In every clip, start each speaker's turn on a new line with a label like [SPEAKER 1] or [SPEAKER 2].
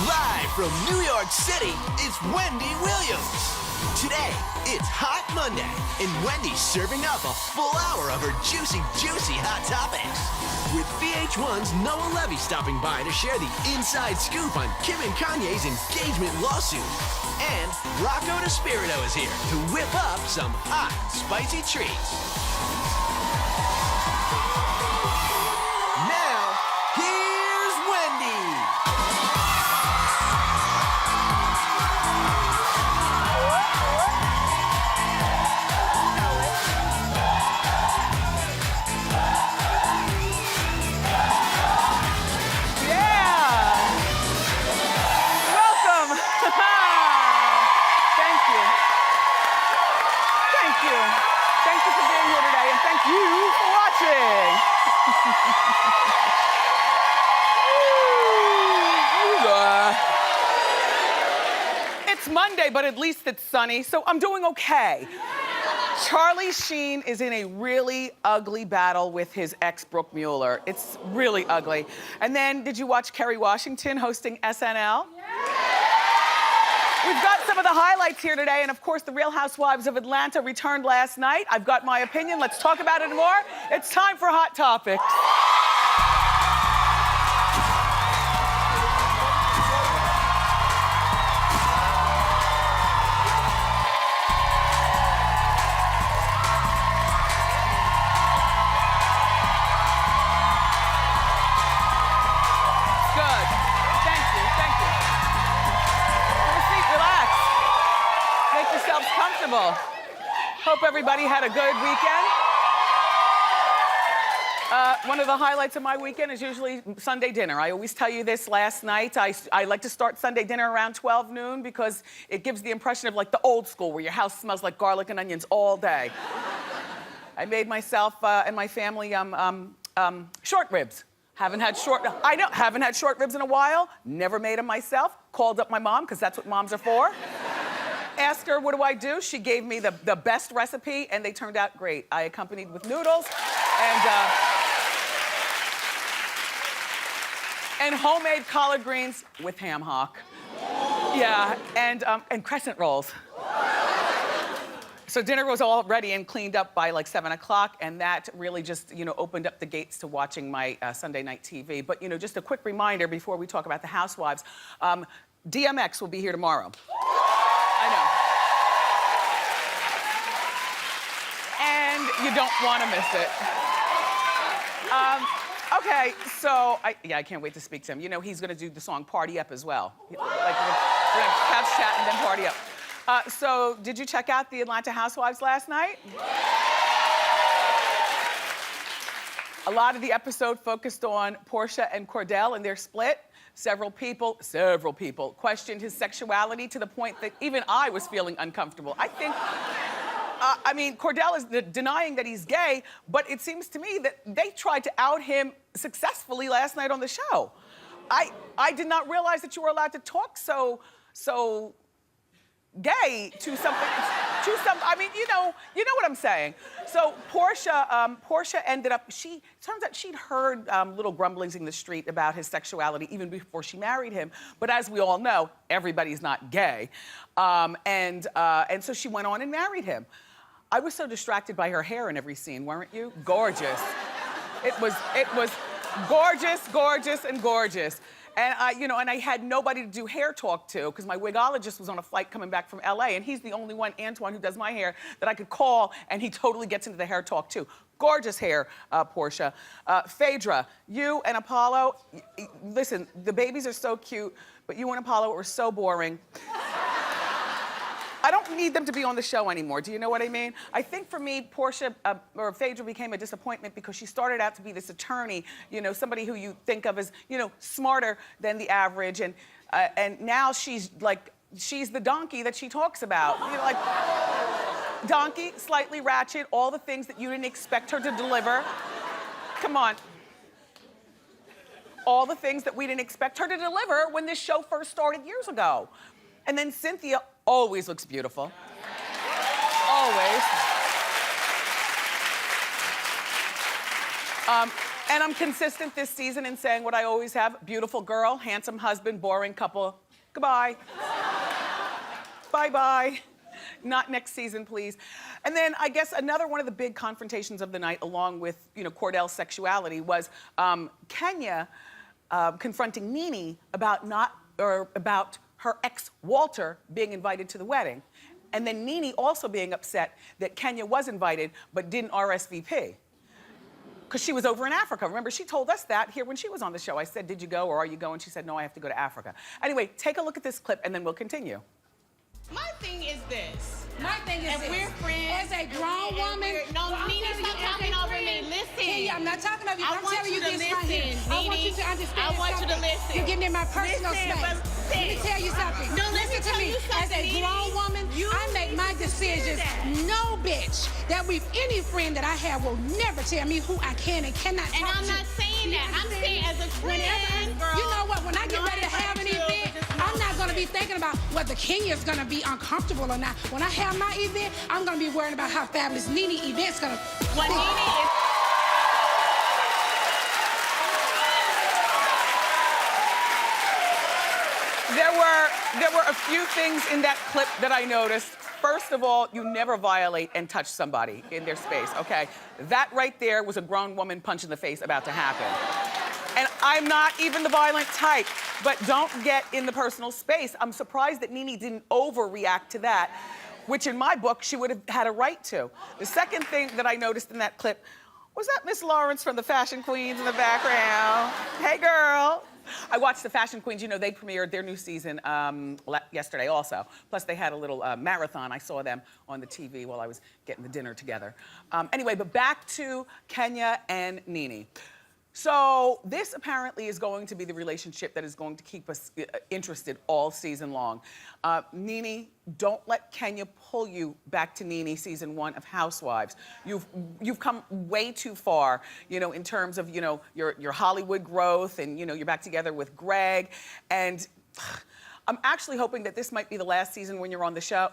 [SPEAKER 1] Live from New York City, it's Wendy Williams. Today, it's Hot Monday, and Wendy's serving up a full hour of her juicy, juicy hot topics. With VH1's Noah Levy stopping by to share the inside scoop on Kim and Kanye's engagement lawsuit. And Rocco is here to whip up some hot, spicy treats. Now, here's Wendy.
[SPEAKER 2] Thank you for being here today, and thank you for watching. It's Monday, but at least it's sunny, so I'm doing okay. Charlie Sheen is in a really ugly battle with his ex, Brooke Mueller. It's really ugly. And then, did you watch Kerry Washington hosting SNL? We've got some of the highlights here today, and of course, the Real Housewives of Atlanta returned last night. I've got my opinion. Let's talk about it more. It's time for Hot Topics. Good. Thank you. Relax. Make yourselves comfortable. Hope everybody had a good weekend. One of the highlights of my weekend is usually Sunday dinner. I always tell you this last night. I like to start Sunday dinner around 12 noon because it gives the impression of like the old school where your house smells like garlic and onions all day. I made myself and my family short ribs. Haven't had short ribs in a while. Never made them myself. Called up my mom, because that's what moms are for. Asked her, what do I do? She gave me the best recipe, and they turned out great. I accompanied with noodles and homemade collard greens with ham hock. Yeah, and crescent rolls. So dinner was all ready and cleaned up by like 7 o'clock, and that really just, opened up the gates to watching my Sunday night TV. But, just a quick reminder before we talk about the Housewives, DMX will be here tomorrow. I know. And you don't want to miss it. Okay, so, I can't wait to speak to him. He's gonna do the song Party Up as well. Like, we're gonna couch chat and then party up. So, did you check out the Atlanta Housewives last night? A lot of the episode focused on Portia and Cordell and their split. Several people questioned his sexuality to the point that even I was feeling uncomfortable. I think, Cordell is denying that he's gay, but it seems to me that they tried to out him successfully last night on the show. I did not realize that you were allowed to talk so gay to something, you know what I'm saying. So Portia ended up, turns out she'd heard little grumblings in the street about his sexuality even before she married him. But as we all know, everybody's not gay. And so she went on and married him. I was so distracted by her hair in every scene, weren't you? Gorgeous. It was gorgeous, gorgeous, and gorgeous. And I had nobody to do hair talk to because my wigologist was on a flight coming back from LA, and he's the only one, Antoine, who does my hair, that I could call, and he totally gets into the hair talk too. Gorgeous hair, Portia. Phaedra, you and Apollo, listen, the babies are so cute, but you and Apollo were so boring. I don't need them to be on the show anymore. Do you know what I mean? I think for me, Portia or Phaedra became a disappointment because she started out to be this attorney, somebody who you think of as, smarter than the average, and now she's the donkey that she talks about. Donkey, slightly ratchet, all the things that you didn't expect her to deliver. Come on. All the things that we didn't expect her to deliver when this show first started years ago. And then Cynthia always looks beautiful. Always. And I'm consistent this season in saying what I always have. Beautiful girl, handsome husband, boring couple. Goodbye. Bye-bye. Not next season, please. And then I guess another one of the big confrontations of the night, along with, Cordell's sexuality, was Kenya confronting Nene about her ex Walter being invited to the wedding. And then Nene also being upset that Kenya was invited but didn't RSVP. Because she was over in Africa. Remember, she told us that here when she was on the show. I said, did you go or are you going? She said, no, I have to go to Africa. Anyway, take a look at this clip and then we'll continue.
[SPEAKER 3] My thing is this.
[SPEAKER 4] My thing is
[SPEAKER 3] if
[SPEAKER 4] this.
[SPEAKER 3] we're friends,
[SPEAKER 4] as a grown woman,
[SPEAKER 3] no, Nene, stop talking over me. Listen.
[SPEAKER 4] Kenya, I'm not talking over you. I'm telling you this right here.
[SPEAKER 3] Nene.
[SPEAKER 4] I want you to understand.
[SPEAKER 3] I want you to listen.
[SPEAKER 4] You're getting in my personal space. Let me tell you something.
[SPEAKER 3] No,
[SPEAKER 4] listen to me. As a grown woman, I make my decisions. No bitch that any friend that I have will never tell me who I can and cannot talk to.
[SPEAKER 3] And I'm not saying that. I'm saying as a friend, girl.
[SPEAKER 4] You know what? When I get ready to have an event, I'm not going to be thinking about whether Kenya's going to be uncomfortable or not. When I have my event, I'm going to be worrying about how fabulous Nene event's going to be.
[SPEAKER 2] There were a few things in that clip that I noticed. First of all, you never violate and touch somebody in their space, okay? That right there was a grown woman punch in the face about to happen. And I'm not even the violent type, but don't get in the personal space. I'm surprised that Nene didn't overreact to that, which in my book, she would have had a right to. The second thing that I noticed in that clip was that Miss Lawrence from the Fashion Queens in the background. Hey, girl. I watched the Fashion Queens. They premiered their new season yesterday also. Plus, they had a little marathon. I saw them on the TV while I was getting the dinner together. Anyway, but back to Kenya and Nene. So this apparently is going to be the relationship that is going to keep us interested all season long. Nene, don't let Kenya pull you back to Nene season 1 of Housewives. You've come way too far, in terms of, your Hollywood growth and, you're back together with Greg. And I'm actually hoping that this might be the last season when you're on the show,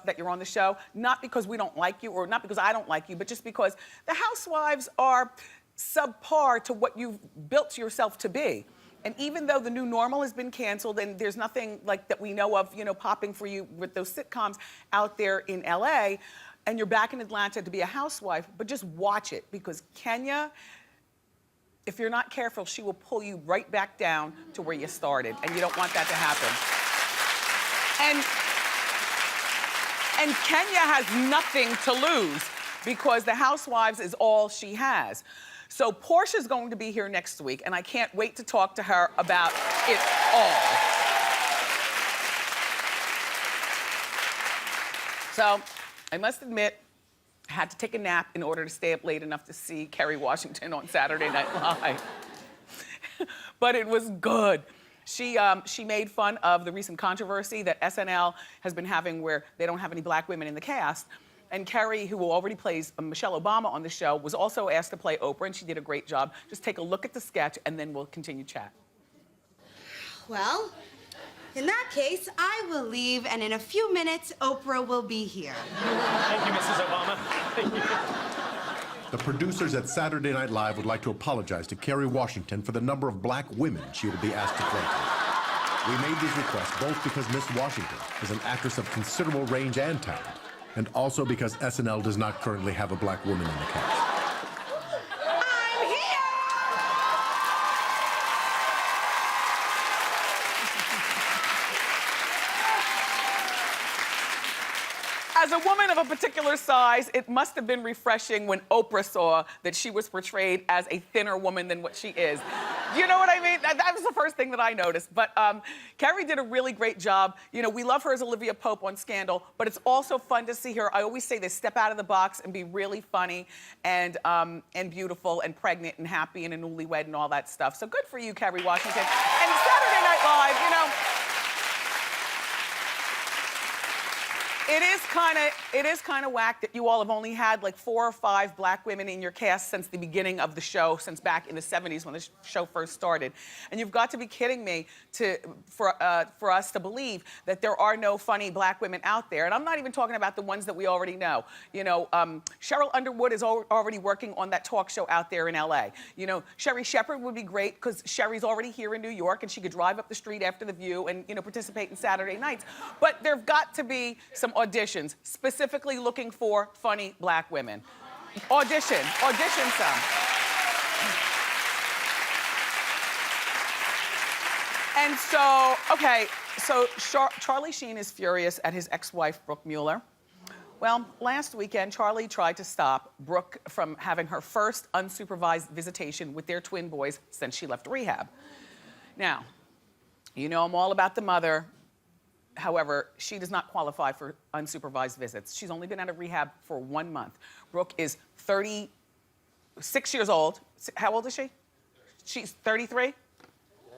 [SPEAKER 2] not because we don't like you or not because I don't like you, but just because the Housewives are subpar to what you've built yourself to be. And even though the new normal has been canceled and there's nothing like that we know of, popping for you with those sitcoms out there in LA, and you're back in Atlanta to be a housewife, but just watch it because Kenya, if you're not careful, she will pull you right back down to where you started, and you don't want that to happen. And Kenya has nothing to lose because the Housewives is all she has. So Portia's going to be here next week, and I can't wait to talk to her about it all. So I must admit, I had to take a nap in order to stay up late enough to see Kerry Washington on Saturday Night Live. But it was good. She made fun of the recent controversy that SNL has been having where they don't have any black women in the cast. And Kerry, who already plays Michelle Obama on the show, was also asked to play Oprah, and she did a great job. Just take a look at the sketch, and then we'll continue chat.
[SPEAKER 5] Well, in that case, I will leave, and in a few minutes, Oprah will be here.
[SPEAKER 6] Thank you, Mrs. Obama. Thank you.
[SPEAKER 7] The producers at Saturday Night Live would like to apologize to Kerry Washington for the number of black women she will be asked to play with. We made these requests both because Miss Washington is an actress of considerable range and talent, and also because SNL does not currently have a black woman in the cast.
[SPEAKER 5] I'm here!
[SPEAKER 2] As a woman of a particular size, it must have been refreshing when Oprah saw that she was portrayed as a thinner woman than what she is. You know what I mean? That was the first thing that I noticed. But Kerry did a really great job. We love her as Olivia Pope on Scandal, but it's also fun to see her. I always say this, step out of the box and be really funny and beautiful and pregnant and happy and a newlywed and all that stuff. So good for you, Kerry Washington. And Saturday Night Live, it is kind of whack that you all have only had like 4 or 5 black women in your cast since the beginning of the show, since back in the 70s when the show first started. And you've got to be kidding me for us to believe that there are no funny black women out there. And I'm not even talking about the ones that we already know. You know, Cheryl Underwood is already working on that talk show out there in LA. You know, Sherry Shepherd would be great because Sherry's already here in New York and she could drive up the street after The View and, you know, participate in Saturday nights. But there've got to be some auditions specifically looking for funny black women. Audition some. And so, okay, so Charlie Sheen is furious at his ex-wife, Brooke Mueller. Well, last weekend, Charlie tried to stop Brooke from having her first unsupervised visitation with their twin boys since she left rehab. Now, you know I'm all about the mother. However, she does not qualify for unsupervised visits. She's only been out of rehab for 1 month. Brooke is 36 years old. How old is she? She's 33?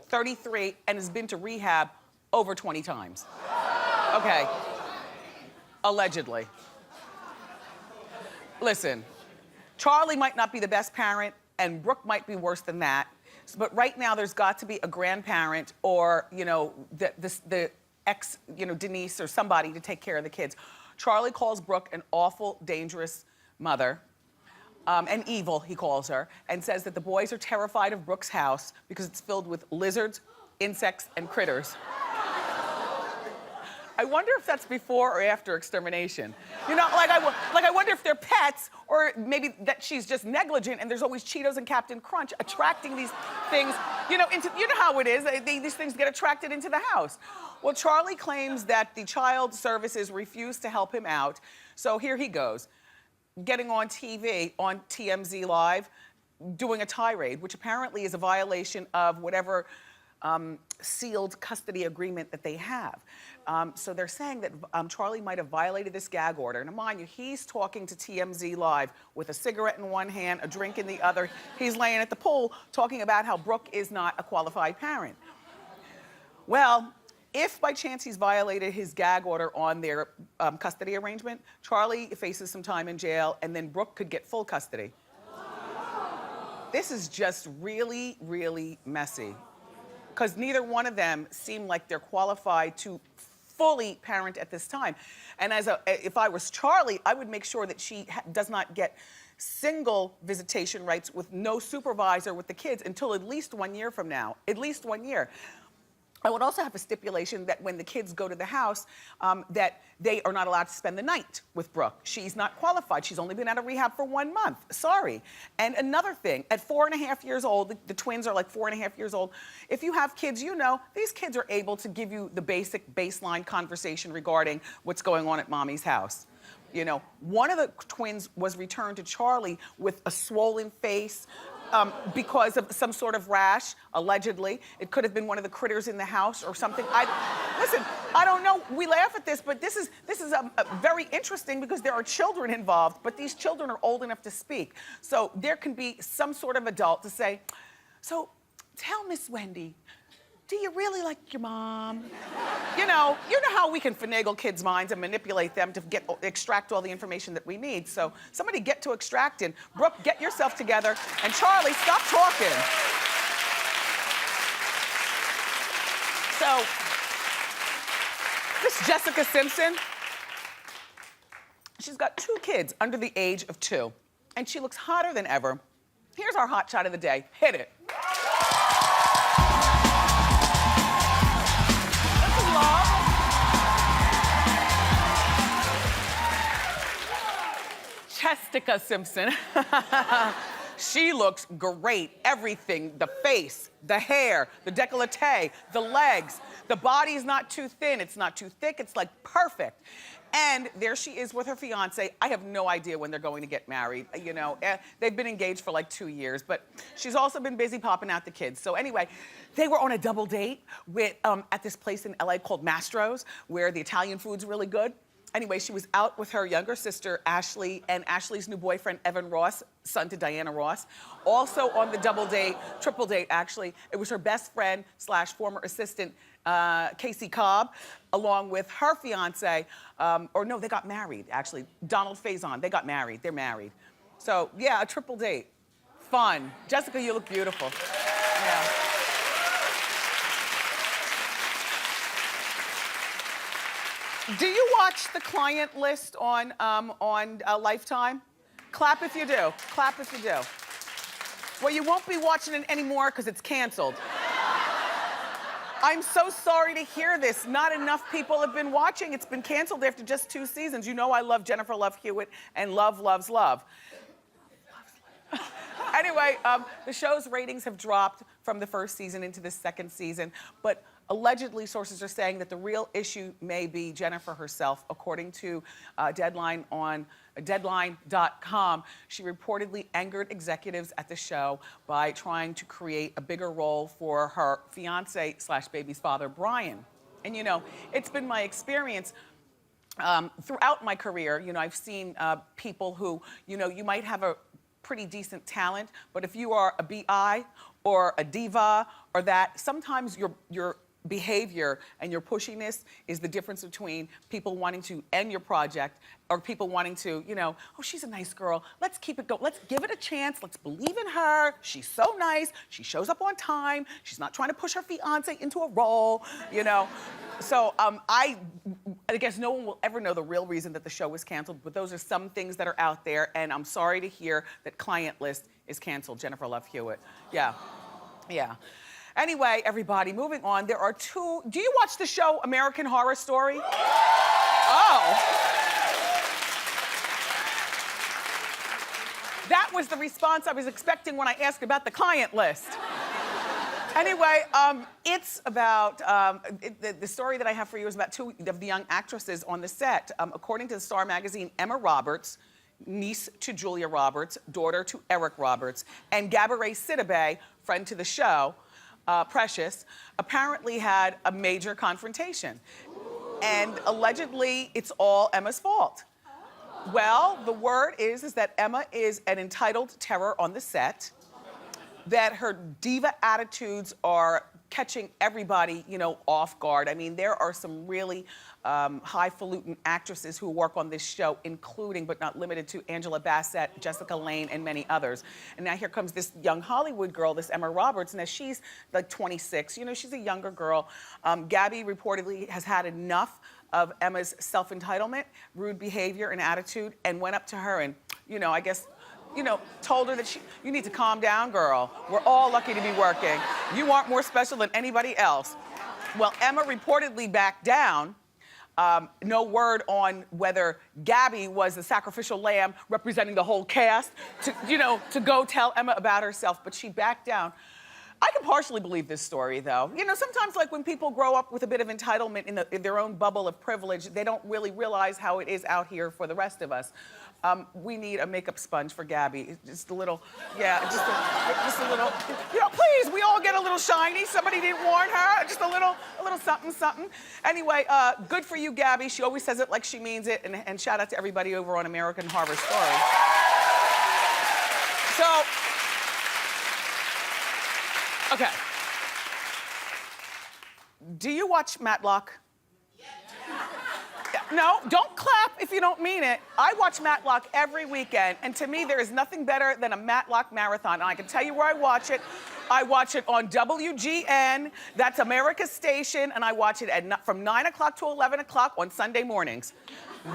[SPEAKER 2] 33 and has been to rehab over 20 times. Okay, allegedly. Listen, Charlie might not be the best parent and Brooke might be worse than that. But right now there's got to be a grandparent or, you know, the ex, you know, Denise or somebody to take care of the kids. Charlie calls Brooke an awful, dangerous mother, and evil, he calls her, and says that the boys are terrified of Brooke's house because it's filled with lizards, insects, and critters. I wonder if that's before or after extermination. You know, I wonder if they're pets or maybe that she's just negligent and there's always Cheetos and Captain Crunch attracting these things, you know, you know how it is, these things get attracted into the house. Well, Charlie claims that the child services refused to help him out, so here he goes, getting on TV, on TMZ Live, doing a tirade, which apparently is a violation of whatever sealed custody agreement that they have. So they're saying that Charlie might have violated this gag order. Now, mind you, he's talking to TMZ Live with a cigarette in one hand, a drink in the other. He's laying at the pool talking about how Brooke is not a qualified parent. Well, if by chance he's violated his gag order on their custody arrangement, Charlie faces some time in jail and then Brooke could get full custody. This is just really, really messy because neither one of them seem like they're qualified to fully parent at this time. And if I was Charlie, I would make sure that she does not get single visitation rights with no supervisor with the kids until at least 1 year from now, at least 1 year. I would also have a stipulation that when the kids go to the house, that they are not allowed to spend the night with Brooke. She's not qualified. She's only been out of rehab for 1 month. Sorry. And another thing, at 4.5 years old, the twins are like 4.5 years old. If you have kids, you know, these kids are able to give you the basic baseline conversation regarding what's going on at mommy's house. You know, one of the twins was returned to Charlie with a swollen face, because of some sort of rash, allegedly. It could have been one of the critters in the house or something. Listen, I don't know. We laugh at this, but this is very interesting because there are children involved, but these children are old enough to speak. So there can be some sort of adult to say, so tell Miss Wendy, do you really like your mom? You know how we can finagle kids' minds and manipulate them to extract all the information that we need. So somebody get to extracting. Brooke, get yourself together. And Charlie, stop talking. So, this Jessica Simpson, she's got 2 kids under the age of 2. And she looks hotter than ever. Here's our hot shot of the day. Hit it. Jessica Simpson. She looks great. Everything, the face, the hair, the décolleté, the legs. The body's not too thin, it's not too thick, it's like perfect. And there she is with her fiance. I have no idea when they're going to get married. You know, they've been engaged for like 2 years, but she's also been busy popping out the kids. So anyway, they were on a double date with at this place in LA called Mastro's, where the Italian food's really good. Anyway, she was out with her younger sister, Ashley, and Ashley's new boyfriend, Evan Ross, son to Diana Ross. Also on the double date, triple date, actually, it was her best friend / former assistant, Casey Cobb, along with her fiance, or no, they got married, actually. Donald Faison, they got married, they're married. So, yeah, a triple date. Fun. Jessica, you look beautiful. Yeah. Do you watch the client list on Lifetime? Clap if you do. Clap if you do. Well, you won't be watching it anymore because it's canceled. I'm so sorry to hear this. Not enough people have been watching. It's been canceled after just 2 seasons. You know I love Jennifer Love Hewitt and Love Loves Love. Anyway, the show's ratings have dropped from the first season into the second season, but allegedly sources are saying that the real issue may be Jennifer herself. According to Deadline on Deadline.com, she reportedly angered executives at the show by trying to create a bigger role for her fiance / baby's father, Brian. And you know, it's been my experience throughout my career, you know, I've seen people who, you know, you might have a pretty decent talent, but if you are a BI or a diva or that, sometimes your behavior and your pushiness is the difference between people wanting to end your project or people wanting to, you know, oh, she's a nice girl. Let's keep it going. Let's give it a chance. Let's believe in her. She's so nice. She shows up on time. She's not trying to push her fiance into a role, you know. So I guess no one will ever know the real reason that the show was canceled, but those are some things that are out there, and I'm sorry to hear that Client List is canceled, Jennifer Love Hewitt. Yeah, yeah. Anyway, everybody, moving on. There are 2, do you watch the show American Horror Story? Oh. That was the response I was expecting when I asked about the client list. Anyway, it's about, the story that I have for you is about 2 of the young actresses on the set. According to the Star magazine, Emma Roberts, niece to Julia Roberts, daughter to Eric Roberts, and Gabourey Sidibe, friend to the show, Precious, apparently had a major confrontation. And allegedly, it's all Emma's fault. Well, the word is that Emma is an entitled terror on the set, that her diva attitudes are catching everybody, you know, off guard. I mean, there are some really highfalutin actresses who work on this show, including, but not limited to, Angela Bassett, Jessica Lange, and many others. And now here comes this young Hollywood girl, this Emma Roberts, and she's like 26. You know, she's a younger girl. Gabby reportedly has had enough of Emma's self-entitlement, rude behavior, and attitude, and went up to her and, you know, I guess, you know, told her that you need to calm down, girl. We're all lucky to be working. You aren't more special than anybody else. Well, Emma reportedly backed down. No word on whether Gabby was the sacrificial lamb representing the whole cast to, you know, to go tell Emma about herself, but she backed down. I can partially believe this story, though. You know, sometimes, like, when people grow up with a bit of entitlement in their own bubble of privilege, they don't really realize how it is out here for the rest of us. We need a makeup sponge for Gabby. Just a little, yeah, just a little, you know, please, we all get a little shiny. Somebody didn't warn her. Just a little something, something. Anyway, good for you, Gabby. She always says it like she means it. And shout out to everybody over on American Horror Story. So, okay. Do you watch Matlock? No, don't clap if you don't mean it. I watch Matlock every weekend, and to me, there is nothing better than a Matlock marathon. And I can tell you where I watch it. I watch it on WGN, that's America's station, and I watch it from 9 o'clock to 11 o'clock on Sunday mornings.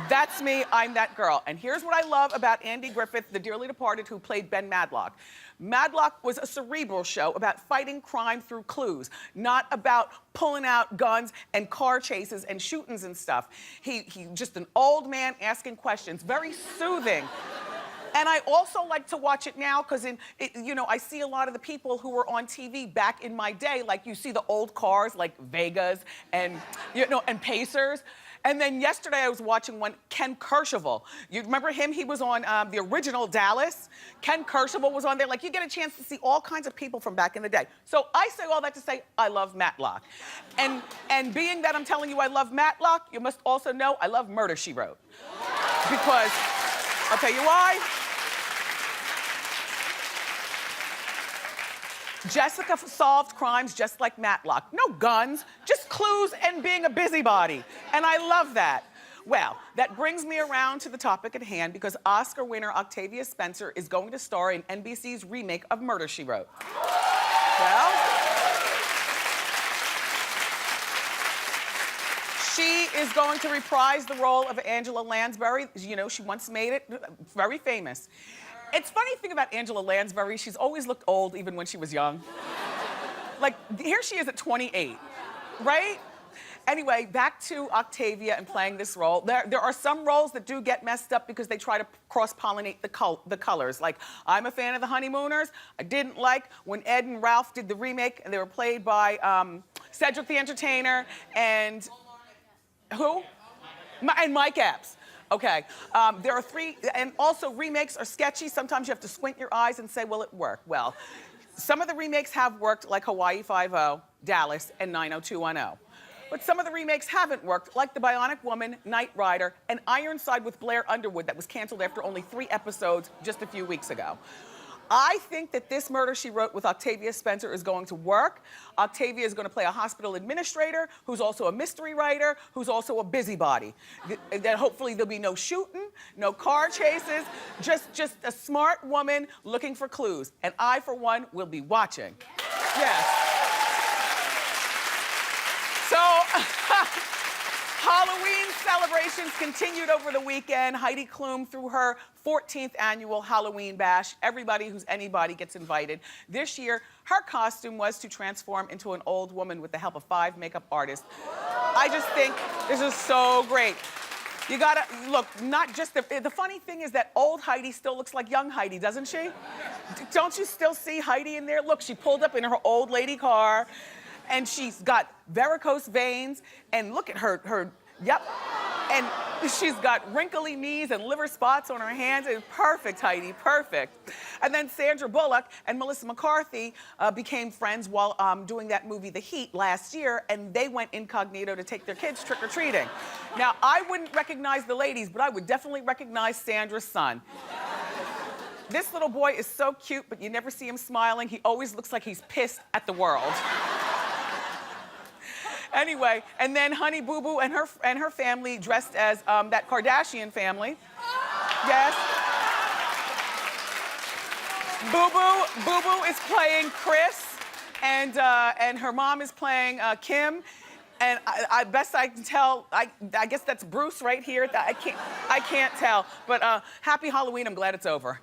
[SPEAKER 2] That's me, I'm that girl. And here's what I love about Andy Griffith, the dearly departed, who played Ben Matlock. Matlock was a cerebral show about fighting crime through clues, not about pulling out guns and car chases and shootings and stuff. He just an old man asking questions, very soothing. And I also like to watch it now because, you know, I see a lot of the people who were on TV back in my day, like you see the old cars like Vegas and, you know, and Pacers. And then yesterday I was watching one, Ken Kercheval. You remember him? He was on the original Dallas. Ken Kercheval was on there. Like, you get a chance to see all kinds of people from back in the day. So I say all that to say I love Matlock. And being that I'm telling you I love Matlock, you must also know I love Murder, She Wrote. Because, I'll tell you why. Jessica solved crimes just like Matlock. No guns, just clues and being a busybody. And I love that. Well, that brings me around to the topic at hand because Oscar winner Octavia Spencer is going to star in NBC's remake of Murder, She Wrote. Well, she is going to reprise the role of Angela Lansbury. You know, she once made it very famous. It's funny thing about Angela Lansbury, she's always looked old even when she was young. Like, here she is at 28, right? Anyway, back to Octavia and playing this role. There are some roles that do get messed up because they try to cross-pollinate the colors. Like, I'm a fan of The Honeymooners. I didn't like when Ed and Ralph did the remake and they were played by Cedric the Entertainer and who? And Mike Epps. Okay, there are three, and also remakes are sketchy. Sometimes you have to squint your eyes and say, will it work? Well, some of the remakes have worked, like Hawaii Five-0, Dallas, and 90210. But some of the remakes haven't worked, like The Bionic Woman, Knight Rider, and Ironside with Blair Underwood that was canceled after only 3 episodes just a few weeks ago. I think that this Murder, She Wrote with Octavia Spencer is going to work. Octavia is going to play a hospital administrator who's also a mystery writer, who's also a busybody. That hopefully there'll be no shooting, no car chases, just a smart woman looking for clues. And I, for one, will be watching. Yes. So, Halloween celebrations continued over the weekend. Heidi Klum threw her 14th annual Halloween bash. Everybody who's anybody gets invited. This year, her costume was to transform into an old woman with the help of 5 makeup artists. I just think this is so great. You gotta, look, not just the funny thing is that old Heidi still looks like young Heidi, doesn't she? Don't you still see Heidi in there? Look, she pulled up in her old lady car. And she's got varicose veins, and look at her, yep. And she's got wrinkly knees and liver spots on her hands. It's perfect, Heidi, perfect. And then Sandra Bullock and Melissa McCarthy became friends while doing that movie, The Heat, last year, and they went incognito to take their kids trick-or-treating. Now, I wouldn't recognize the ladies, but I would definitely recognize Sandra's son. This little boy is so cute, but you never see him smiling. He always looks like he's pissed at the world. Anyway, and then Honey Boo Boo and her family dressed as that Kardashian family. Yes. Boo Boo is playing Chris, and her mom is playing Kim. And I best I can tell, I guess that's Bruce right here. I can't tell. But happy Halloween. I'm glad it's over.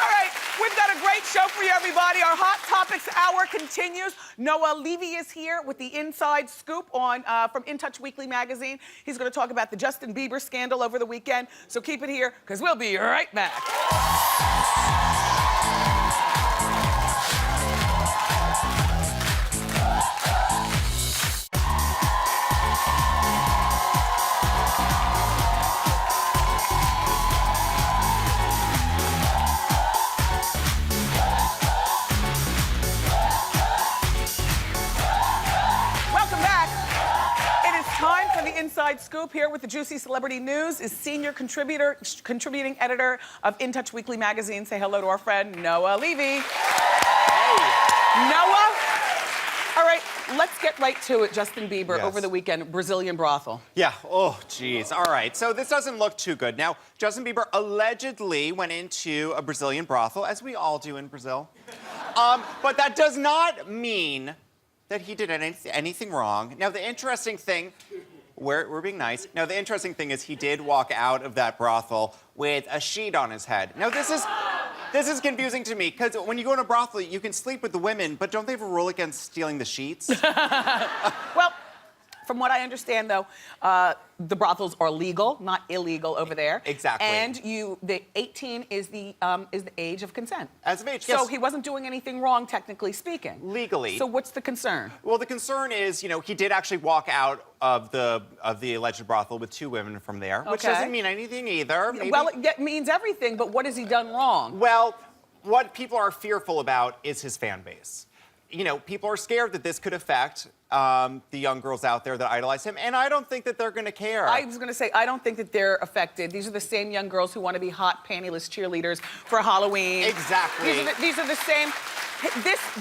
[SPEAKER 2] All right, we've got a great show for you, everybody. Our Hot Topics Hour continues. Noah Levy is here with the inside scoop on from In Touch Weekly magazine. He's going to talk about the Justin Bieber scandal over the weekend. So keep it here, because we'll be right back. Inside Scoop here with the juicy celebrity news is senior contributing editor of In Touch Weekly magazine. Say hello to our friend Noah Levy. Hey. Noah. All right, let's get right to it. Justin Bieber over the weekend, Brazilian brothel.
[SPEAKER 8] Yeah, oh geez. All right, so this doesn't look too good. Now, Justin Bieber allegedly went into a Brazilian brothel, as we all do in Brazil. But that does not mean that he did anything wrong. Now, the interesting thing, we're being nice. Now, the interesting thing is he did walk out of that brothel with a sheet on his head. Now, this is confusing to me, because when you go in a brothel, you can sleep with the women, but don't they have a rule against stealing the sheets?
[SPEAKER 2] Well, From what I understand, though, the brothels are legal, not illegal over there.
[SPEAKER 8] Exactly.
[SPEAKER 2] And the 18 is the age of consent.
[SPEAKER 8] As of age,
[SPEAKER 2] So
[SPEAKER 8] yes.
[SPEAKER 2] he wasn't doing anything wrong, technically speaking.
[SPEAKER 8] Legally.
[SPEAKER 2] So what's the concern?
[SPEAKER 8] Well, the concern is, he did actually walk out of the alleged brothel with 2 women from there, which
[SPEAKER 2] Okay.
[SPEAKER 8] doesn't mean anything either. Maybe.
[SPEAKER 2] Well, it means everything, but what has he done wrong?
[SPEAKER 8] Well, what people are fearful about is his fan base. People are scared that this could affect the young girls out there that idolize him, and I don't think that they're going to care.
[SPEAKER 2] I was going to say, I don't think that they're affected. These are the same young girls who want to be hot, pantyless cheerleaders for Halloween.
[SPEAKER 8] Exactly.
[SPEAKER 2] These are the same.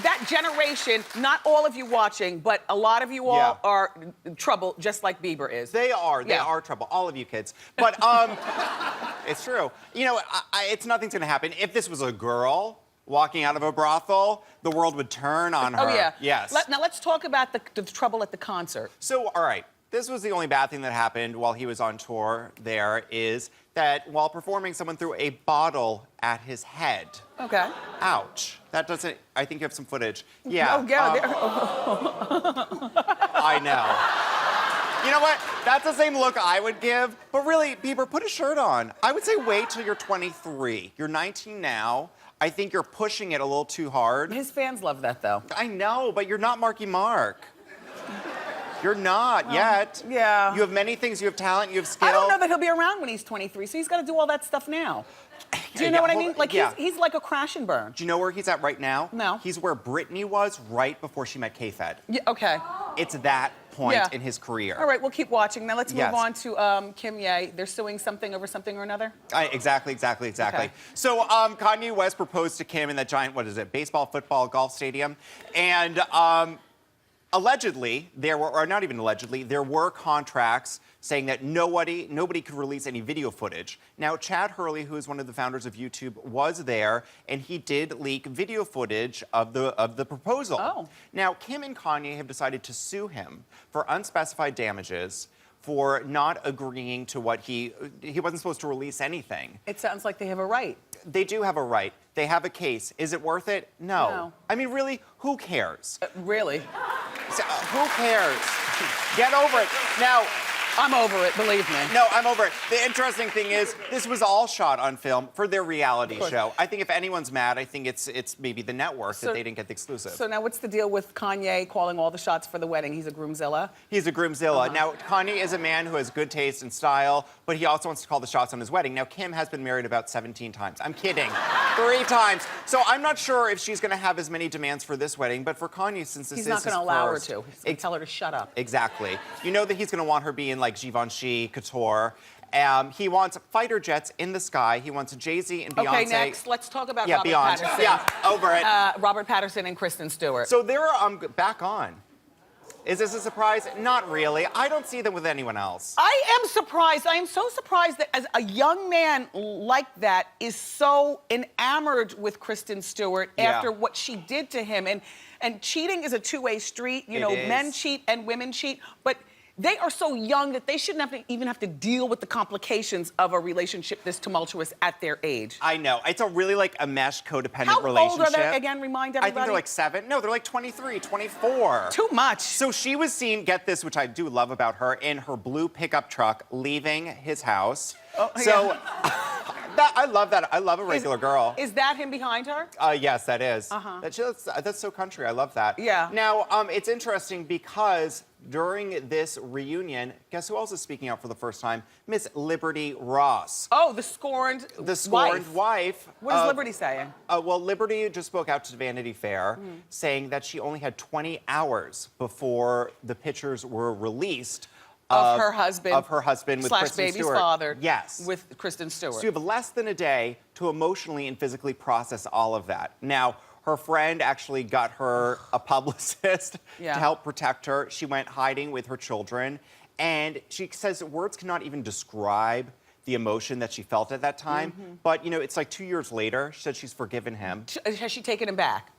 [SPEAKER 2] That generation, not all of you watching, but a lot of you all are trouble, just like Bieber is.
[SPEAKER 8] They are trouble, all of you kids. But it's true. It's nothing's going to happen. If this was a girl walking out of a brothel, the world would turn on her.
[SPEAKER 2] Oh, yeah.
[SPEAKER 8] Yes.
[SPEAKER 2] Now, let's talk about the trouble at the concert.
[SPEAKER 8] So, all right, this was the only bad thing that happened while he was on tour there is that while performing, someone threw a bottle at his head.
[SPEAKER 2] Okay.
[SPEAKER 8] Ouch. That doesn't, I think you have some footage. Yeah.
[SPEAKER 2] Oh, yeah.
[SPEAKER 8] I know. You know what? That's the same look I would give. But really, Bieber, put a shirt on. I would say wait till you're 23. You're 19 now. I think you're pushing it a little too hard.
[SPEAKER 2] His fans love that, though.
[SPEAKER 8] I know, but you're not Marky Mark. You're not yet.
[SPEAKER 2] Yeah.
[SPEAKER 8] You have many things. You have talent. You have skill.
[SPEAKER 2] I don't know that he'll be around when he's 23, so he's got to do all that stuff now. Do you know what I mean? Like, he's like a crash and burn.
[SPEAKER 8] Do you know where he's at right now?
[SPEAKER 2] No.
[SPEAKER 8] He's where Britney was right before she met K-Fed.
[SPEAKER 2] Yeah, okay.
[SPEAKER 8] It's that point in his career.
[SPEAKER 2] All right, we'll keep watching. Now let's move
[SPEAKER 8] Yes.
[SPEAKER 2] on to Kim Ye. They're suing something over something or another?
[SPEAKER 8] Exactly.
[SPEAKER 2] Okay.
[SPEAKER 8] So Kanye West proposed to Kim in that giant, what is it, baseball, football, golf stadium. And allegedly, or not even allegedly, there were contracts saying that nobody could release any video footage. Now, Chad Hurley, who is one of the founders of YouTube, was there, and he did leak video footage of the proposal.
[SPEAKER 2] Oh.
[SPEAKER 8] Now, Kim and Kanye have decided to sue him for unspecified damages for not agreeing to what he wasn't supposed to release anything.
[SPEAKER 2] It sounds like they have a right.
[SPEAKER 8] They do have a right. They have a case. Is it worth it? No.
[SPEAKER 2] No.
[SPEAKER 8] I mean, really, who cares?
[SPEAKER 2] Really?
[SPEAKER 8] So, who cares? Get over it. Now,
[SPEAKER 2] I'm over it, believe me.
[SPEAKER 8] no, I'm over it. The interesting thing is, this was all shot on film for their reality show. I think if anyone's mad, I think it's maybe the network that they didn't get the exclusive.
[SPEAKER 2] So now what's the deal with Kanye calling all the shots for the wedding? He's a groomzilla?
[SPEAKER 8] He's a groomzilla. Now, Kanye is a man who has good taste and style, but he also wants to call the shots on his wedding. Now, Kim has been married about 17 times. I'm kidding. 3 times. So I'm not sure if she's going to have as many demands for this wedding, but for Kanye, since this is his
[SPEAKER 2] He's not going to allow her
[SPEAKER 8] first-
[SPEAKER 2] to. He's going to tell her to shut up.
[SPEAKER 8] Exactly. You know that he's going to want her being like Givenchy, Couture. He wants fighter jets in the sky. He wants Jay-Z and Beyonce.
[SPEAKER 2] Okay, next, let's talk about
[SPEAKER 8] Yeah,
[SPEAKER 2] Robert
[SPEAKER 8] Beyonce.
[SPEAKER 2] Patterson.
[SPEAKER 8] Yeah, over it.
[SPEAKER 2] Robert Patterson and Kristen Stewart.
[SPEAKER 8] So they're back on. Is this a surprise? Not really. I don't see them with anyone else.
[SPEAKER 2] I am surprised. I am so surprised that as a young man like that is so enamored with Kristen Stewart after what she did to him. And cheating is a two-way street. You know,
[SPEAKER 8] is.
[SPEAKER 2] men cheat and women cheat. But they are so young that they shouldn't even have to deal with the complications of a relationship this tumultuous at their age.
[SPEAKER 8] I know. It's a really like a mesh codependent
[SPEAKER 2] How
[SPEAKER 8] relationship.
[SPEAKER 2] old are they again? Remind everybody.
[SPEAKER 8] I think they're like 7. No, they're like 23, 24.
[SPEAKER 2] Too much.
[SPEAKER 8] So she was seen, get this, which I do love about her, in her blue pickup truck leaving his house.
[SPEAKER 2] Oh,
[SPEAKER 8] so I love that. I love a regular girl.
[SPEAKER 2] Is that him behind her?
[SPEAKER 8] Yes, that is. That's so country. I love that.
[SPEAKER 2] Yeah.
[SPEAKER 8] Now, it's interesting because during this reunion, guess who else is speaking out for the first time? Miss Liberty Ross.
[SPEAKER 2] Oh, the scorned
[SPEAKER 8] wife.
[SPEAKER 2] What is Liberty saying?
[SPEAKER 8] Well, Liberty just spoke out to Vanity Fair, saying that she only had 20 hours before the pictures were released
[SPEAKER 2] Of her husband.
[SPEAKER 8] Of her husband with Kristen
[SPEAKER 2] baby's
[SPEAKER 8] Stewart.
[SPEAKER 2] father.
[SPEAKER 8] Yes.
[SPEAKER 2] With Kristen Stewart.
[SPEAKER 8] So you have less than a day to emotionally and physically process all of that. Now, her friend actually got her a publicist to help protect her. She went hiding with her children. And she says words cannot even describe the emotion that she felt at that time. But, you know, it's like 2 years later. She said she's forgiven him.
[SPEAKER 2] Has she taken him back?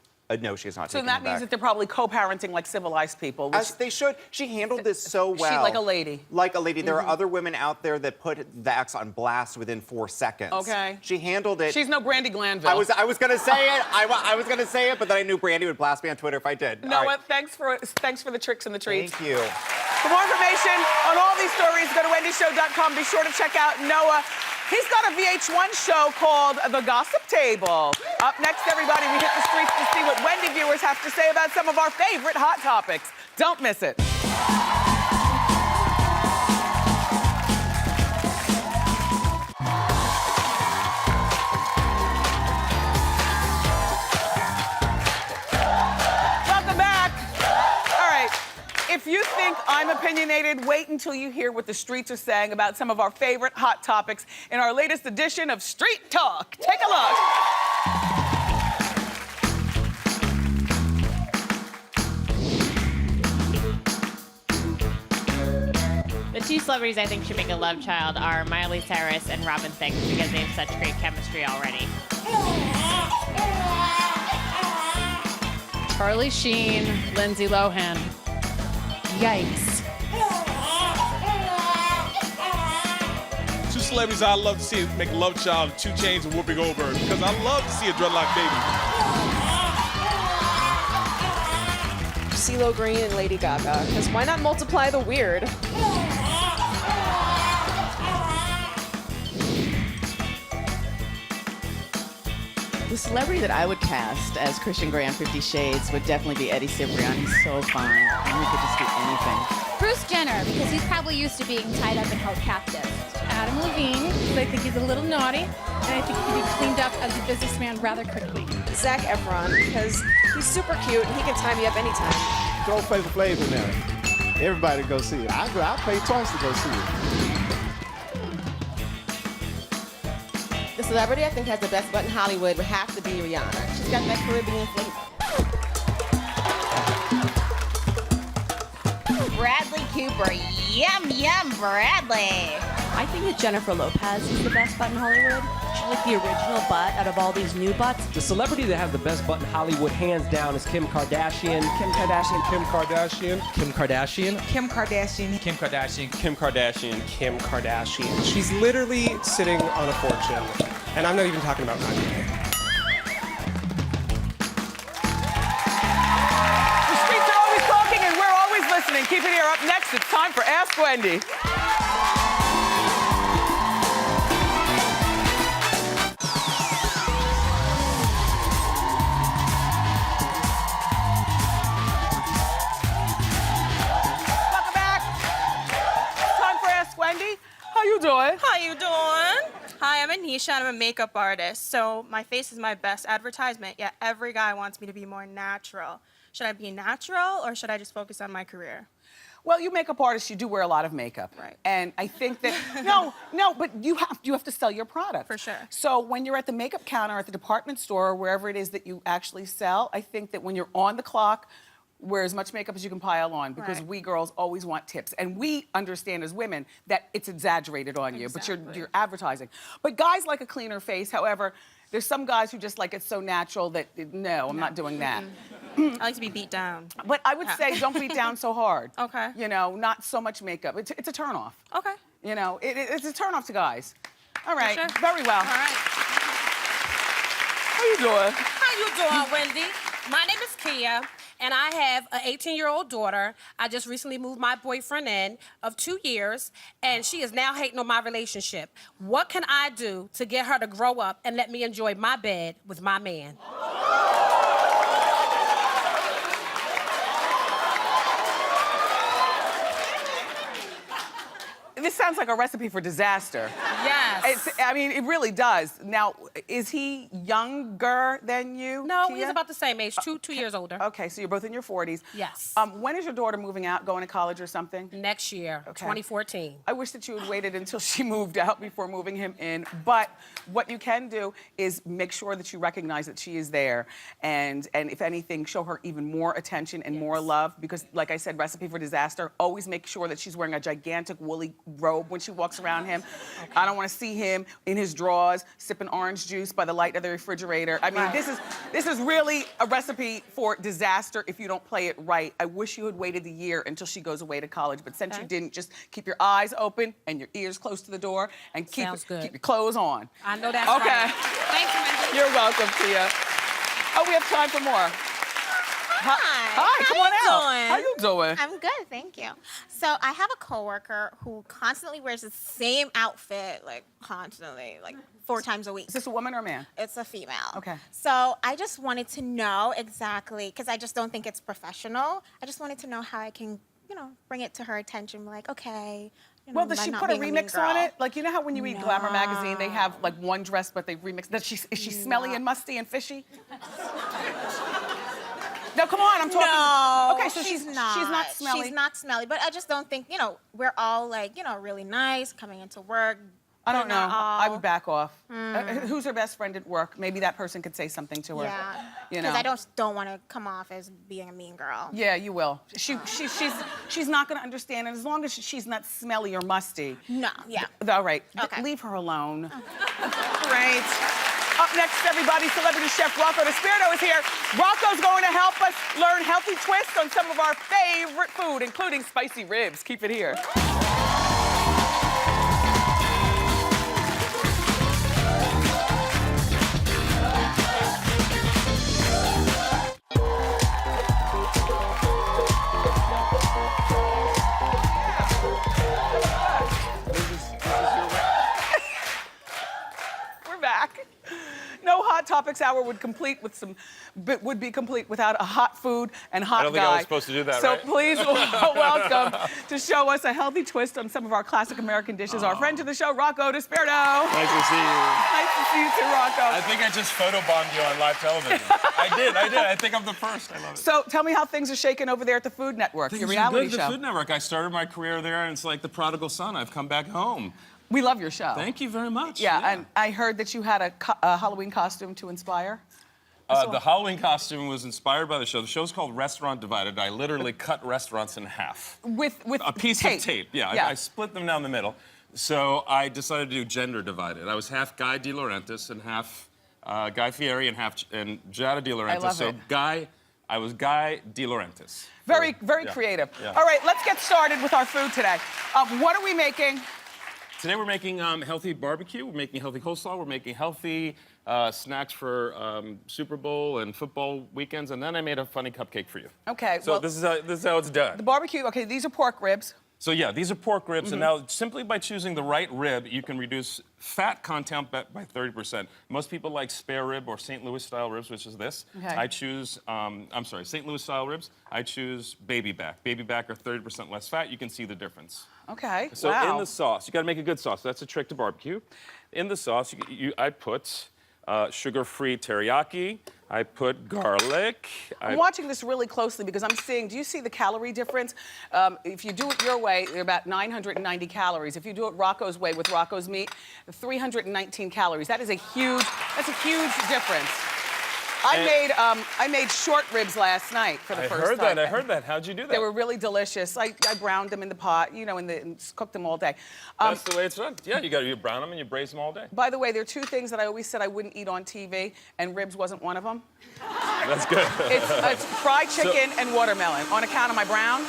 [SPEAKER 8] No, she has not
[SPEAKER 2] So
[SPEAKER 8] taken
[SPEAKER 2] that
[SPEAKER 8] him
[SPEAKER 2] means
[SPEAKER 8] back.
[SPEAKER 2] that they're probably co-parenting like civilized people. which-
[SPEAKER 8] As they should. She handled this so well.
[SPEAKER 2] She like a lady.
[SPEAKER 8] Like a lady. There are other women out there that put the ex on blast within 4 seconds.
[SPEAKER 2] Okay.
[SPEAKER 8] She handled it.
[SPEAKER 2] She's no Brandy Glanville.
[SPEAKER 8] I was gonna say it. I was gonna say it, but then I knew Brandy would blast me on Twitter if I did.
[SPEAKER 2] Noah,
[SPEAKER 8] All right.
[SPEAKER 2] thanks for the tricks and the treats.
[SPEAKER 8] Thank you.
[SPEAKER 2] For more information on all these stories, go to wendyshow.com. Be sure to check out Noah. He's got a VH1 show called The Gossip Table. Up next, everybody, we hit the streets to see what Wendy viewers have to say about some of our favorite hot topics. Don't miss it. Welcome back. All right. If you think I'm opinionated, wait until you hear what the streets are saying about some of our favorite hot topics in our latest edition of Street Talk. Take a look.
[SPEAKER 3] The two celebrities I think should make a love child are Miley Cyrus and Robin Thicke because they have such great chemistry already.
[SPEAKER 9] Charlie Sheen, Lindsay Lohan. Yikes.
[SPEAKER 10] Two celebrities I love to see make a love child, 2 Chainz and Whoopi Goldberg, because I love to see a dreadlock baby.
[SPEAKER 11] CeeLo Green and Lady Gaga, because why not multiply the weird?
[SPEAKER 12] The celebrity that I would cast as Christian Grey on 50 Shades would definitely be Eddie Cibrian. He's so fine, and he could just do anything.
[SPEAKER 13] Bruce Jenner, because he's probably used to being tied up and held captive.
[SPEAKER 4] Adam Levine, because I think he's a little naughty, and I think he can be cleaned up as a businessman rather quickly.
[SPEAKER 11] Zac Efron, because he's super cute and he can tie me up anytime.
[SPEAKER 14] Throw Flavor Flav in there. Everybody go see it. I'll pay twice to go see it.
[SPEAKER 15] The celebrity I think has the best butt in Hollywood would have to be Rihanna. She's got that Caribbean flavor.
[SPEAKER 3] Bradley Cooper. Yum, yum, Bradley.
[SPEAKER 16] I think that Jennifer Lopez is the best butt in Hollywood. She's like the original butt out of all these new butts.
[SPEAKER 6] The celebrity that has the best butt in Hollywood, hands down, is Kim Kardashian.
[SPEAKER 10] Kim Kardashian. Kim Kardashian.
[SPEAKER 6] Kim Kardashian.
[SPEAKER 17] Kim Kardashian.
[SPEAKER 6] Kim Kardashian.
[SPEAKER 10] Kim Kardashian.
[SPEAKER 6] Kim Kardashian. She's literally sitting on a fortune. And I'm not even talking about Kanye.
[SPEAKER 2] The streets are always talking and we're always listening. Keep it here. Up next, it's time for Ask Wendy. Welcome back. Time for Ask Wendy. How you doing?
[SPEAKER 18] How you doing? Hi, I'm Anisha and I'm a makeup artist. So my face is my best advertisement, yet every guy wants me to be more natural. Should I be natural or should I just focus on my career?
[SPEAKER 2] Well, you makeup artists, you do wear a lot of makeup.
[SPEAKER 18] Right.
[SPEAKER 2] And I think that, no, but you have to sell your product.
[SPEAKER 18] For sure.
[SPEAKER 2] So when you're at the makeup counter at the department store or wherever it is that you actually sell, I think that when you're on the clock, wear as much makeup as you can pile on because
[SPEAKER 18] Right.
[SPEAKER 2] we girls always want tips. And we understand as women that it's exaggerated on you, but you're advertising. But guys like a cleaner face, however, there's some guys who just like it so natural that, no, I'm not doing that.
[SPEAKER 18] I like to be beat down.
[SPEAKER 2] But I would say don't beat down so hard.
[SPEAKER 18] Okay.
[SPEAKER 2] You know, not so much makeup. It's a turnoff.
[SPEAKER 18] Okay.
[SPEAKER 2] You know, it's a turnoff to guys. All right,
[SPEAKER 18] Sure.
[SPEAKER 2] very well.
[SPEAKER 18] All right.
[SPEAKER 2] How you doing?
[SPEAKER 19] How you doing, Wendy? My name is Kia, and I have an 18-year-old daughter. I just recently moved my boyfriend in of 2 years, and she is now hating on my relationship. What can I do to get her to grow up and let me enjoy my bed with my man?
[SPEAKER 2] This sounds like a recipe for disaster.
[SPEAKER 19] Yes.
[SPEAKER 2] I mean, it really does. Now, is he younger than you?
[SPEAKER 19] No,
[SPEAKER 2] Kia?
[SPEAKER 19] he's about the same age, two years older.
[SPEAKER 2] Okay, so you're both in your 40s.
[SPEAKER 19] Yes.
[SPEAKER 2] When is your daughter moving out, going to college or something?
[SPEAKER 19] Next year, 2014.
[SPEAKER 2] I wish that you had waited until she moved out before moving him in. But what you can do is make sure that you recognize that she is there. And if anything, show her even more attention and more love. Because like I said, recipe for disaster, always make sure that she's wearing a gigantic woolly robe when she walks around him. I don't want to see him in his drawers, sipping orange orange juice by the light of the refrigerator. I mean, this is really a recipe for disaster if you don't play it right. I wish you had waited the year until she goes away to college, but since you didn't, just keep your eyes open and your ears close to the door and keep your clothes on.
[SPEAKER 19] I know that's
[SPEAKER 2] okay.
[SPEAKER 19] right. Thanks, Wendy.
[SPEAKER 2] You're welcome, Tia. Oh, we have time for more. Hi, come on out. How you doing?
[SPEAKER 17] I'm good, thank you. So I have a coworker who constantly wears the same outfit, like constantly, like 4 times a week.
[SPEAKER 2] Is this a woman or a man?
[SPEAKER 17] It's a female.
[SPEAKER 2] Okay.
[SPEAKER 17] So I just wanted to know exactly, because I just don't think it's professional. I just wanted to know how I can, you know, bring it to her attention. Like, okay. You know,
[SPEAKER 2] Well, does she put a remix on it? Like, you know how when you read Glamour magazine, they have like one dress, but they remix. Is she smelly and musty and fishy? No, come on, I'm talking.
[SPEAKER 17] No,
[SPEAKER 2] okay, so she's not smelly.
[SPEAKER 17] She's not smelly, but I just don't think, you know, we're all like, you know, really nice coming into work.
[SPEAKER 2] I don't know. I would back off.
[SPEAKER 17] Mm.
[SPEAKER 2] Who's her best friend at work? Maybe that person could say something to her.
[SPEAKER 17] Yeah.
[SPEAKER 2] You know.
[SPEAKER 17] Because I don't want to come off as being a mean girl.
[SPEAKER 2] Yeah, you will. She's not going to understand, and as long as she's not smelly or musty.
[SPEAKER 17] No, yeah.
[SPEAKER 2] All right.
[SPEAKER 17] Okay.
[SPEAKER 2] Leave her alone. Great. Up next, everybody, celebrity chef Rocco DeSpirito is here. Rocco's going to help us learn healthy twists on some of our favorite food, including spicy ribs. Keep it here. We're back. No Hot Topics Hour would be complete without a hot food and hot guy.
[SPEAKER 20] I don't think I was supposed to do that,
[SPEAKER 2] so
[SPEAKER 20] right?
[SPEAKER 2] please welcome to show us a healthy twist on some of our classic American dishes, our friend to the show, Rocco DeSpirito.
[SPEAKER 20] Nice to see you.
[SPEAKER 2] Nice to see you too, Rocco.
[SPEAKER 20] I think I just photobombed you on live television. I did. I think I'm the first. I love it.
[SPEAKER 2] So tell me how things are shaking over there at the Food Network, your reality show.
[SPEAKER 20] The Food Network. I started my career there, and it's like the prodigal son. I've come back home.
[SPEAKER 2] We love your show.
[SPEAKER 20] Thank you very much.
[SPEAKER 2] Yeah, and I heard that you had a Halloween costume to inspire.
[SPEAKER 20] The Halloween costume was inspired by the show. The show's called Restaurant Divided. I literally cut restaurants in half.
[SPEAKER 2] With
[SPEAKER 20] a piece
[SPEAKER 2] tape.
[SPEAKER 20] of tape. Yeah, I split them down the middle. So I decided to do gender divided. I was half Guy De Laurentiis and half Guy Fieri and half Giada De Laurentiis.
[SPEAKER 2] I love it.
[SPEAKER 20] I was Guy De Laurentiis.
[SPEAKER 2] Very creative.
[SPEAKER 20] Yeah.
[SPEAKER 2] All right, let's get started with our food today. What are we making?
[SPEAKER 20] Today we're making healthy barbecue. We're making healthy coleslaw. We're making healthy snacks for Super Bowl and football weekends. And then I made a funny cupcake for you.
[SPEAKER 2] Okay.
[SPEAKER 20] So this is how it's done.
[SPEAKER 2] The barbecue. Okay, these are pork ribs.
[SPEAKER 20] So yeah, these are pork ribs, and now simply by choosing the right rib, you can reduce fat content by 30%. Most people like spare rib or St. Louis style ribs, which is this.
[SPEAKER 2] Okay.
[SPEAKER 20] I choose, St. Louis style ribs. I choose baby back. Baby back are 30% less fat. You can see the difference.
[SPEAKER 2] Okay.
[SPEAKER 20] So in the sauce, you got to make a good sauce. That's a trick to barbecue. In the sauce, I put sugar-free teriyaki. I put garlic.
[SPEAKER 2] I'm watching this really closely because I'm seeing, do you see the calorie difference? If you do it your way, they're about 990 calories. If you do it Rocco's way with Rocco's meat, 319 calories. That's a huge difference. I made short ribs last night for the first time.
[SPEAKER 20] I heard that. How'd you do that?
[SPEAKER 2] They were really delicious. I browned them in the pot, you know, and cooked them all day.
[SPEAKER 20] That's the way it's done. Yeah, you brown them and you braise them all day.
[SPEAKER 2] By the way, there are 2 things that I always said I wouldn't eat on TV, and ribs wasn't one of them.
[SPEAKER 20] That's good.
[SPEAKER 2] It's fried chicken and watermelon on account of my brown.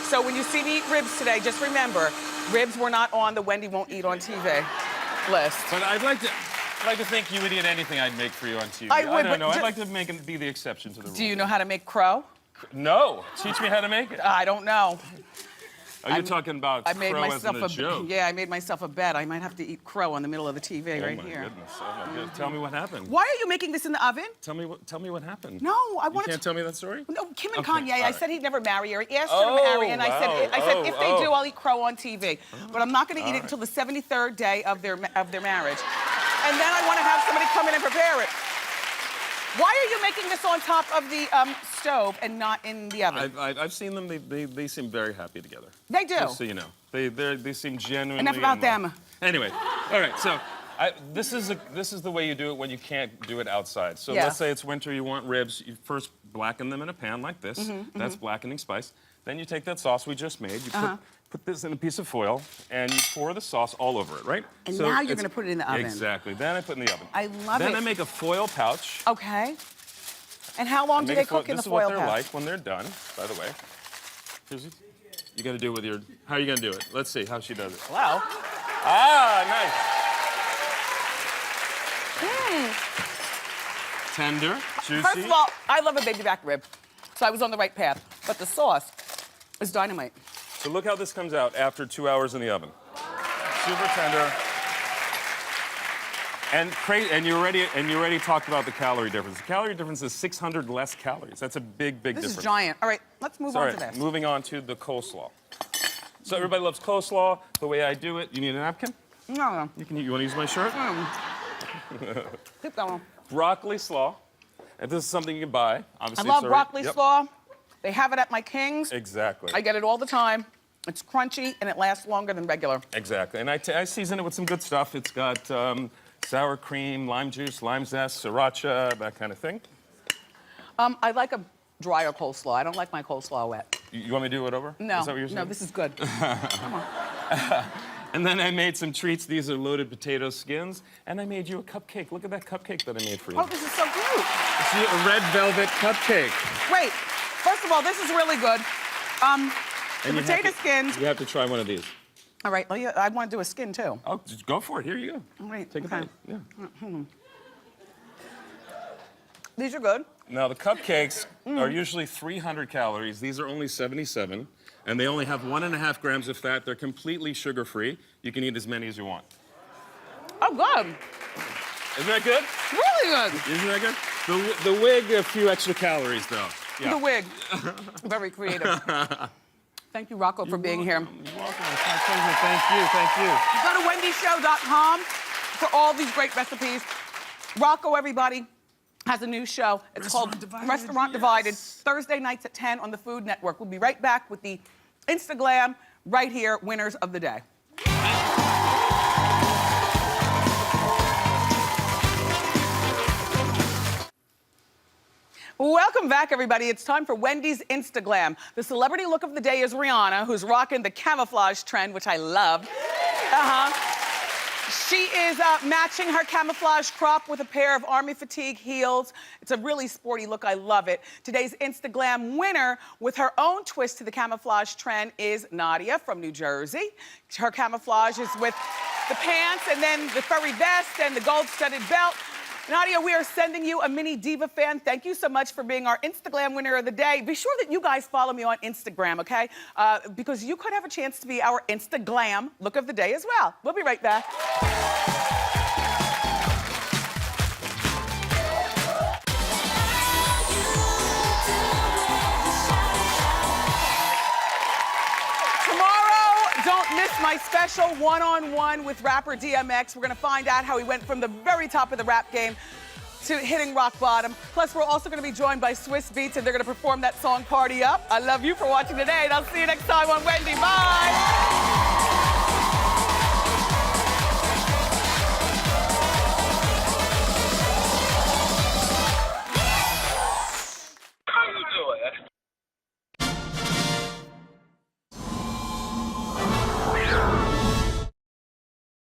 [SPEAKER 2] So when you see me eat ribs today, just remember, ribs were not on the Wendy won't eat on TV list.
[SPEAKER 20] But I'd like to think you would eat anything I'd make for you on TV.
[SPEAKER 2] I would,
[SPEAKER 20] don't know.
[SPEAKER 2] but
[SPEAKER 20] I'd like to be the exception to the rule.
[SPEAKER 2] Do you know how to make crow?
[SPEAKER 20] No. Teach me how to make it.
[SPEAKER 2] I don't know.
[SPEAKER 20] Oh, you're talking about crow as in a joke.
[SPEAKER 2] Yeah, I made myself a bet. I might have to eat crow on the middle of the TV right here.
[SPEAKER 20] Oh my goodness. Tell me what happened.
[SPEAKER 2] Why are you making this in the oven?
[SPEAKER 20] Tell me what happened.
[SPEAKER 2] No, I want to.
[SPEAKER 20] You can't tell me that story?
[SPEAKER 2] No, Kim and
[SPEAKER 20] Okay,
[SPEAKER 2] Kanye. I
[SPEAKER 20] right.
[SPEAKER 2] said he'd never marry her. He asked her to marry, and I said if they do, I'll eat crow on TV. But I'm not going to eat it until the 73rd day of their marriage. And then I want to have somebody come in and prepare it. Why are you making this on top of the stove and not in the oven?
[SPEAKER 20] I've seen them. They seem very happy together.
[SPEAKER 2] They do.
[SPEAKER 20] Just so you know, they seem genuinely.
[SPEAKER 2] Enough about them.
[SPEAKER 20] Anyway, all right. So This is the way you do it when you can't do it outside. So
[SPEAKER 2] Yeah.
[SPEAKER 20] let's say it's winter, you want ribs. You first blacken them in a pan like this. That's blackening spice. Then you take that sauce we just made. You put this in a piece of foil, and you pour the sauce all over it, right?
[SPEAKER 2] And now you're going to put it in the oven.
[SPEAKER 20] Exactly. Then I put it in the oven.
[SPEAKER 2] I love it.
[SPEAKER 20] Then I make a foil pouch.
[SPEAKER 2] Okay. And how long do they cook in the foil pouch?
[SPEAKER 20] This is what they're like when they're done, by the way. You got to do it with your... How are you going to do it? Let's see how she does it.
[SPEAKER 2] Wow.
[SPEAKER 20] Ah, nice. Tender, juicy.
[SPEAKER 2] First of all, I love a baby back rib, so I was on the right path. But the sauce is dynamite.
[SPEAKER 20] So look how this comes out after 2 hours in the oven. Super tender. And you already talked about the calorie difference. The calorie difference is 600 less calories. That's a big difference.
[SPEAKER 2] This is giant. All right, let's move on to this.
[SPEAKER 20] Moving on to the coleslaw. So everybody loves coleslaw. The way I do it, you need a napkin?
[SPEAKER 2] No.
[SPEAKER 20] You want to use my shirt?
[SPEAKER 2] Keep going.
[SPEAKER 20] Broccoli slaw. And this is something you can buy. Obviously,
[SPEAKER 2] I love broccoli slaw. They have it at my King's.
[SPEAKER 20] Exactly.
[SPEAKER 2] I get it all the time. It's crunchy and it lasts longer than regular.
[SPEAKER 20] Exactly. And I season it with some good stuff. It's got sour cream, lime juice, lime zest, sriracha, that kind of thing.
[SPEAKER 2] I like a drier coleslaw. I don't like my coleslaw wet.
[SPEAKER 20] You want me to do it over?
[SPEAKER 2] No.
[SPEAKER 20] Is that what you're saying?
[SPEAKER 2] No, this is good. Come on.
[SPEAKER 20] And then I made some treats. These are loaded potato skins. And I made you a cupcake. Look at that cupcake that I made for you.
[SPEAKER 2] Oh, this is so cute.
[SPEAKER 20] See, a red velvet cupcake.
[SPEAKER 2] Wait, first of all, this is really good. The potato skins.
[SPEAKER 20] You have to try one of these.
[SPEAKER 2] All right, well, I want to do a skin too.
[SPEAKER 20] Oh, just go for it. Here you go.
[SPEAKER 2] All right,
[SPEAKER 20] Take a bite. Yeah.
[SPEAKER 2] These are good.
[SPEAKER 20] Now, the cupcakes are usually 300 calories. These are only 77. And they only have 1.5 grams of fat. They're completely sugar-free. You can eat as many as you want.
[SPEAKER 2] Oh, good.
[SPEAKER 20] Isn't that good?
[SPEAKER 2] Really good.
[SPEAKER 20] Isn't that good? The wig, a few extra calories, though. Yeah.
[SPEAKER 2] The wig. Very creative. Thank you, Rocco, for being here.
[SPEAKER 20] You're welcome. It's my pleasure. Thank you.
[SPEAKER 2] Go to wendyshow.com for all these great recipes. Rocco, everybody, has a new show. It's called Restaurant Divided, Thursday nights at 10 on the Food Network. We'll be right back with the Instaglam right here, winners of the day. Welcome back, everybody. It's time for Wendy's Instaglam. The celebrity look of the day is Rihanna, who's rocking the camouflage trend, which I love. She is matching her camouflage crop with a pair of army fatigue heels. It's a really sporty look. I love it. Today's Instaglam winner with her own twist to the camouflage trend is Nadia from New Jersey. Her camouflage is with the pants and then the furry vest and the gold-studded belt. Nadia, we are sending you a mini diva fan. Thank you so much for being our Instaglam winner of the day. Be sure that you guys follow me on Instagram, okay? Because you could have a chance to be our Instaglam look of the day as well. We'll be right back. Don't miss my special one-on-one with rapper DMX. We're gonna find out how he went from the very top of the rap game to hitting rock bottom. Plus, we're also gonna be joined by Swiss Beats, and they're gonna perform that song Party Up. I love you for watching today, and I'll see you next time on Wendy. Bye.